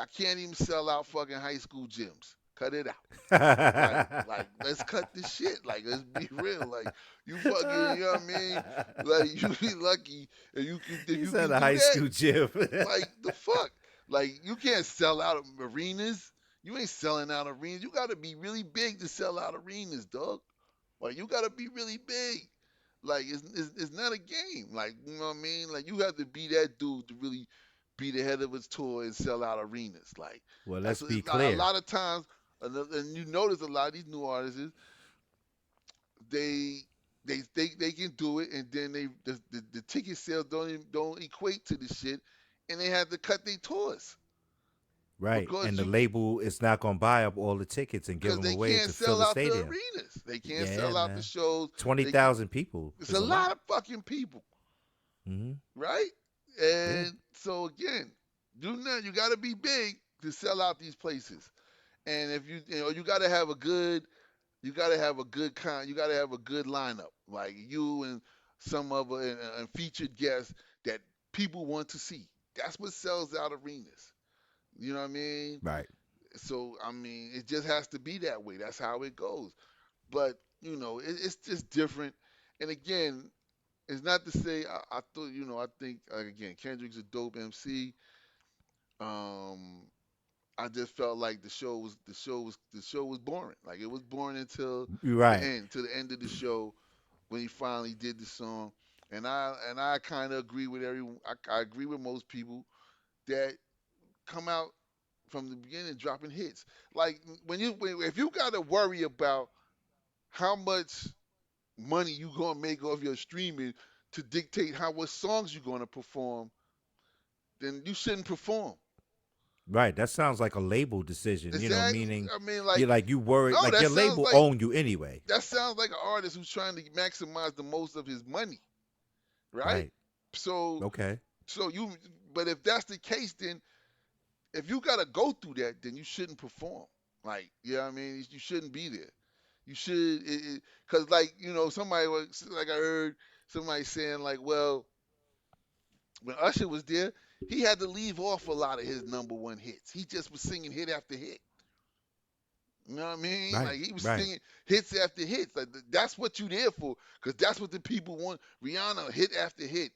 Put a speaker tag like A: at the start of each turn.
A: I can't even sell out fucking high school gyms. Cut it out. Like, let's cut this shit. Like, let's be real. Like, you fucking, you know what I mean? Like, you be lucky if
B: He
A: you
B: said
A: can
B: a
A: do
B: high
A: that.
B: school gym.
A: Like, the fuck? Like, you can't sell out arenas. You ain't selling out arenas. You got to be really big to sell out arenas, dog. Like, you got to be really big. Like, it's not a game. Like, you know what I mean? Like, you have to be that dude to really be the head of his tour and sell out arenas. Like,
B: Well,
A: that's
B: let's be
A: a
B: clear.
A: lot of times, and you notice a lot of these new artists, they they can do it, and then the ticket sales don't equate to the shit, and they have to cut their tours
B: Right.
A: because
B: And the
A: you
B: label is not going to buy up all the tickets and give
A: because
B: them
A: they
B: away
A: can't
B: to fill
A: sell
B: the
A: out the
B: stadium.
A: arenas, they can't
B: Yeah,
A: sell out the
B: man.
A: shows. They can,
B: 20,000 people
A: it's
B: is
A: a
B: a
A: lot
B: lot.
A: of fucking people,
B: Hmm.
A: right?
B: Yeah.
A: And so again, do not you got to be big to sell out these places, and if you got to have a good you got to have a good you got to have a good lineup, like you and some other and featured guests that people want to see. That's what sells out arenas. You know what I mean?
B: Right.
A: So I mean, it just has to be that way. That's how it goes. But it's just different. And again, it's not to say I thought I think again Kendrick's a dope MC. Um, I just felt like the show was boring. Like it was boring until
B: You're
A: the
B: right.
A: end, to the end of the show when he finally did the song. And I kind of agree with everyone. I agree with most people that come out from the beginning dropping hits. Like if you got to worry about how much money you gonna make off your streaming to dictate how what songs you're gonna perform, then you shouldn't perform.
B: Right. That sounds like a label decision,
A: Exactly.
B: meaning
A: I mean,
B: you're
A: like,
B: like you worried,
A: no,
B: like your label own you anyway.
A: that sounds like an artist who's trying to maximize the most of his money, right?
B: Right.
A: So,
B: Okay.
A: so you, but if that's the case, then if you gotta go through that, then you shouldn't perform. Like, you know what I mean? You shouldn't be there. You should, cause like somebody was like I heard somebody saying like, well, when Usher was there, he had to leave off a lot of his number one hits. He just was singing hit after hit. You know what I mean?
B: Right.
A: Like he was
B: Right.
A: singing hits after hits. Like that's what you there for, because that's what the people want. Rihanna hit after hit.